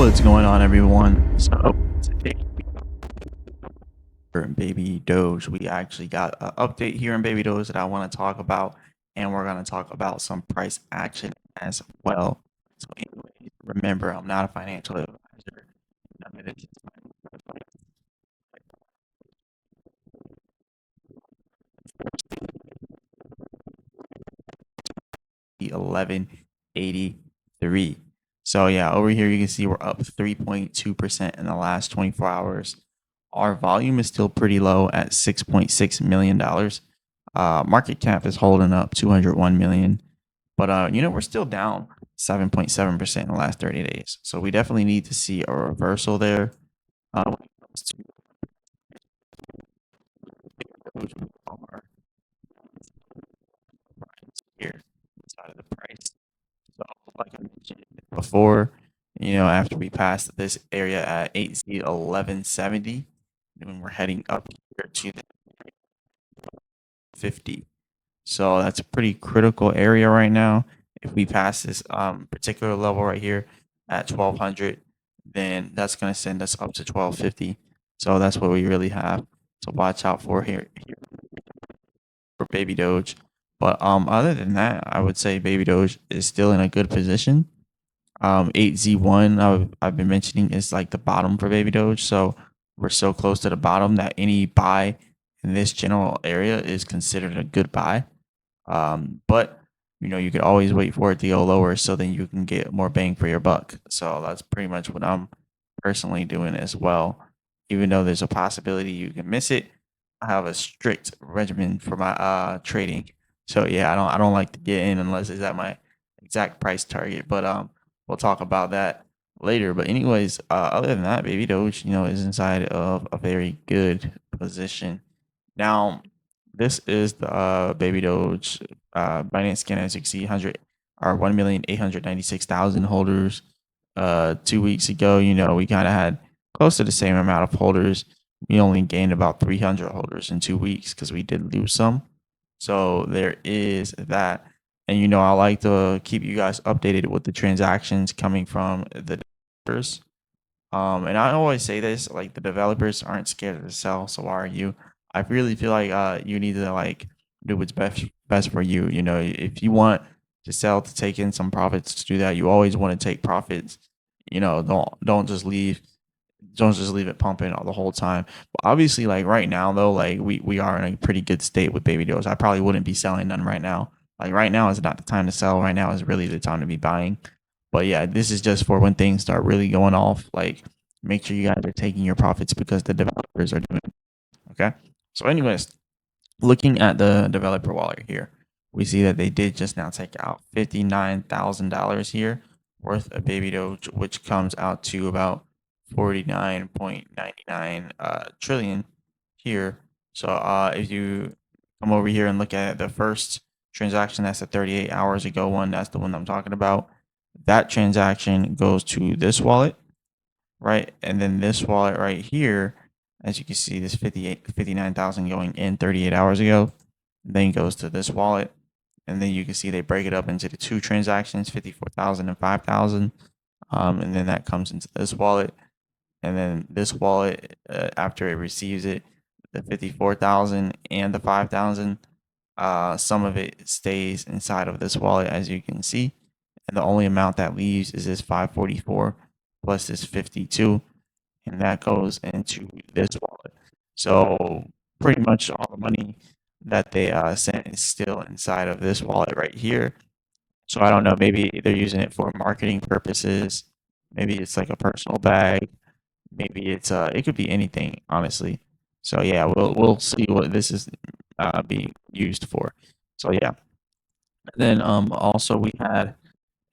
What's going on, everyone? So today, in Baby Doge, we actually got an update here in Baby Doge that I want to talk about, and we're going to talk about some price action as well. So, anyway, remember, I'm not a financial advisor. None of this is my advice. 1183. So yeah, over here you can see we're up 3.2% in the last 24 hours. Our volume is still pretty low at $6.6 million. Market cap is holding up 201 million. But we're still down 7.7% in the last 30 days. So we definitely need to see a reversal there. When it comes to our here inside of the price. So like I mentioned before, after we passed this area at 8Z1170, then we're heading up here to the 50. So that's a pretty critical area right now. If we pass this particular level right here at 1200, then that's going to send us up to 1250. So that's what we really have to watch out for here for Baby Doge. But other than that, I would say Baby Doge is still in a good position. 8Z1 I've been mentioning is like the bottom for Baby Doge. So we're so close to the bottom that any buy in this general area is considered a good buy. But you could always wait for it to go lower so then you can get more bang for your buck. So that's pretty much what I'm personally doing as well. Even though there's a possibility you can miss it, I have a strict regimen for my trading. So yeah, I don't like to get in unless it's at my exact price target. But we'll talk about that later. But anyways, other than that, Baby Doge, is inside of a very good position. Now, this is the Baby Doge Binance scan. As you can see, 100 or 1,896,000 holders. 2 weeks ago, we kind of had close to the same amount of holders. We only gained about 300 holders in 2 weeks because we did lose some. So there is that. And I like to keep you guys updated with the transactions coming from the developers. And I always say this, like the developers aren't scared to sell, so why are you? I really feel like you need to like do what's best for you. If you want to sell to take in some profits to do that, you always want to take profits. Don't just leave it pumping all the whole time. But obviously, like right now though, like we are in a pretty good state with Baby Doge. I probably wouldn't be selling none right now. Like right now is not the time to sell. Right now is really the time to be buying. But yeah, this is just for when things start really going off. Like make sure you guys are taking your profits because the developers are doing it. Okay. So anyways, looking at the developer wallet here, we see that they did just now take out $59,000 here worth of Baby Doge, which comes out to about 49.99 trillion here. So if you come over here and look at the first transaction, that's the 38 hours ago one, that's the one I'm talking about. That transaction goes to this wallet, right? And then this wallet right here, as you can see, this 59,000 going in 38 hours ago, then goes to this wallet. And then you can see they break it up into the two transactions, 54,000 and 5,000. And then that comes into this wallet. And then this wallet, after it receives it, the 54,000 and the 5,000, some of it stays inside of this wallet, as you can see. And the only amount that leaves is this 544 plus this 52, and that goes into this wallet. So pretty much all the money that they sent is still inside of this wallet right here. So I don't know, maybe they're using it for marketing purposes. Maybe it's like a personal bag. Maybe it could be anything, honestly. So yeah, we'll see what this is being used for. So yeah. Then also we had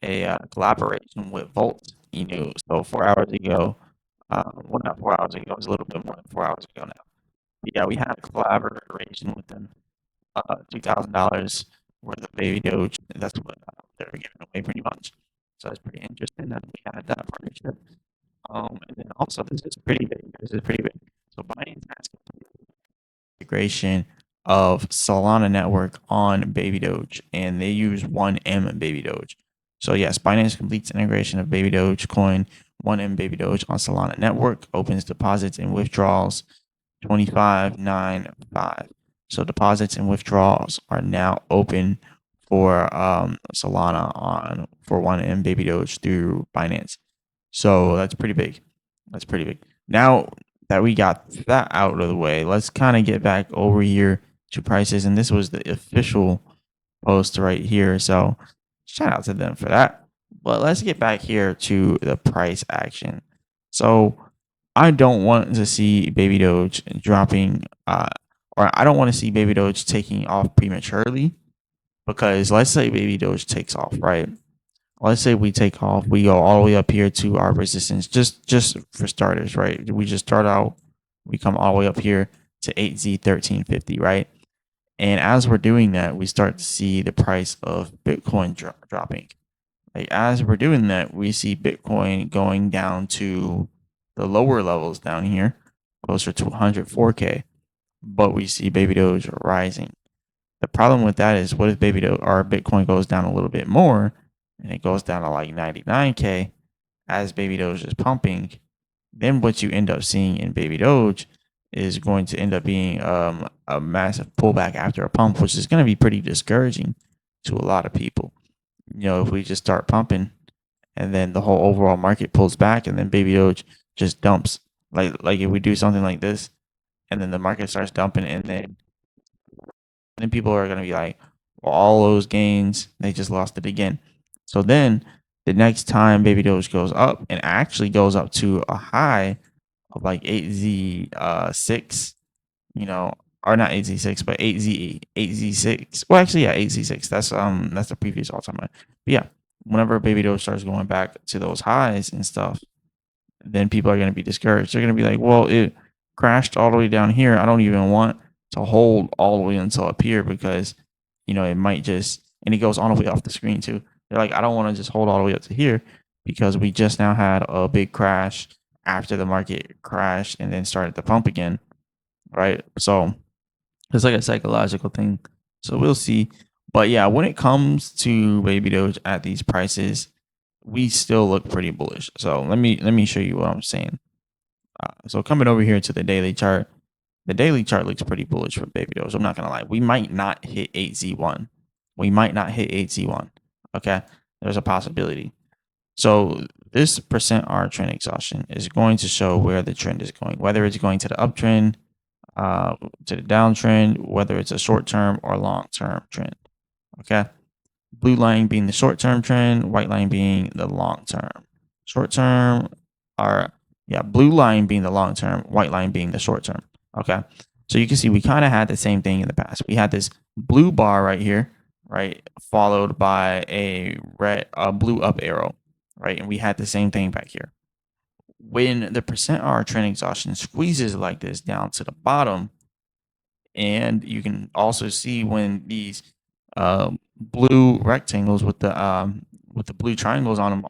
a collaboration with Volt Enu. So 4 hours ago, well not 4 hours ago, it was a little bit more than 4 hours ago now. But yeah, we had a collaboration with them. $2,000 worth of Baby Doge. That's what they're giving away pretty much. So it's pretty interesting that we had that partnership. And then also this is pretty big. This is pretty big. So Binance has integration of Solana network on Baby Doge, and they use 1M Baby Doge. So yes, Binance completes integration of Baby Doge coin 1M Baby Doge on Solana Network. Opens deposits and withdrawals 25.95. So deposits and withdrawals are now open for Solana on for 1M Baby Doge through Binance. So that's pretty big. That's pretty big. Now that we got that out of the way, let's kind of get back over here to prices. And this was the official post right here. So shout out to them for that. But let's get back here to the price action. So I don't want to see Baby Doge dropping, or I don't want to see Baby Doge taking off prematurely, because let's say Baby Doge takes off, right? Let's say we take off, we go all the way up here to our resistance, just for starters, right? We just start out, we come all the way up here to 8Z 1350, right? And as we're doing that, we start to see the price of Bitcoin dropping. Like as we're doing that, we see Bitcoin going down to the lower levels down here, closer to 104K, but we see Baby Doge rising. The problem with that is, what if Baby Doge or Bitcoin goes down a little bit more and it goes down to like 99K as Baby Doge is pumping? Then what you end up seeing in Baby Doge is going to end up being a massive pullback after a pump, which is going to be pretty discouraging to a lot of people. You know, if we just start pumping and then the whole overall market pulls back and then Baby Doge just dumps, like if we do something like this and then the market starts dumping, and then people are going to be like, well, all those gains, they just lost it again. So then the next time Baby Doge goes up and actually goes up to a high of like 8Z6, you know, or not 8Z6, but 8Z6. Well, actually, yeah, 8Z6. That's the previous all-time high. But yeah, whenever Baby Doge starts going back to those highs and stuff, then people are going to be discouraged. They're going to be like, well, it crashed all the way down here. I don't even want to hold all the way until up here, because, you know, it might just, and it goes all the way off the screen too. They're like, I don't want to just hold all the way up to here because we just now had a big crash after the market crashed and then started to pump again, right? So it's like a psychological thing. So we'll see. But yeah, when it comes to Baby Doge at these prices, we still look pretty bullish. So let me show you what I'm saying. So coming over here to the daily chart looks pretty bullish for Baby Doge. I'm not gonna lie. We might not hit 8Z1. We might not hit 8Z1. Okay, there's a possibility. So this percent R trend exhaustion is going to show where the trend is going, whether it's going to the uptrend, to the downtrend, whether it's a short-term or long-term trend. Okay, blue line being the short-term trend, white line being the long-term. Short-term, or yeah, blue line being the long-term, white line being the short-term. Okay, so you can see we kind of had the same thing in the past. We had this blue bar right here, right, followed by a blue up arrow, right, and we had the same thing back here. When the percent R trend exhaustion squeezes like this down to the bottom, and you can also see when these blue rectangles with the blue triangles on them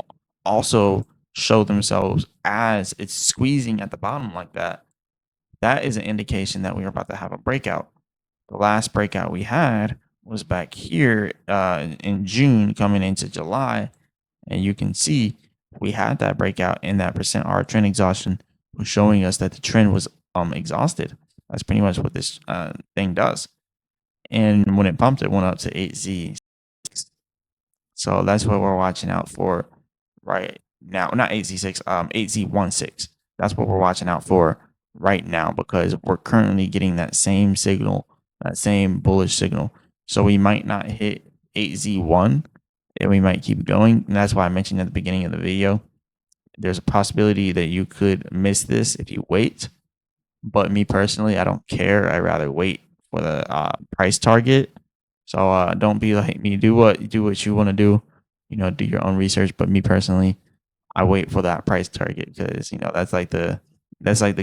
also show themselves as it's squeezing at the bottom like that, that is an indication that we are about to have a breakout. The last breakout we had was back here in June coming into July, and you can see we had that breakout, and that percent R trend exhaustion was showing us that the trend was exhausted. That's pretty much what this thing does. And when it pumped, it went up to 8Z. So that's what we're watching out for right now. Not 8Z6, 8Z16. That's what we're watching out for right now, because we're currently getting that same signal, that same bullish signal. So we might not hit 8Z1, and we might keep going. And that's why I mentioned at the beginning of the video, there's a possibility that you could miss this if you wait. But me personally, I don't care. I'd rather wait for the price target. So don't be like me. Do what you want to do. You know, do your own research. But me personally, I wait for that price target, because, you know, that's like the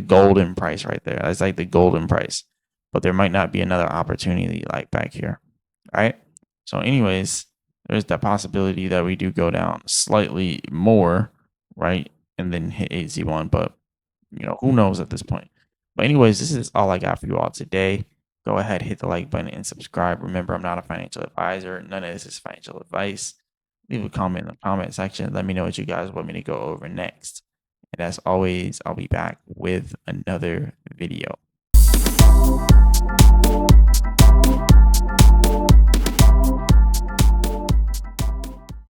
golden price right there. That's like the golden price. But there might not be another opportunity like back here. All right. So anyways, there's that possibility that we do go down slightly more, right, and then hit 8Z1. But, you know, who knows at this point. But anyways, this is all I got for you all today. Go ahead, hit the like button and subscribe. Remember, I'm not a financial advisor. None of this is financial advice. Leave a comment in the comment section. Let me know what you guys want me to go over next. And as always, I'll be back with another video.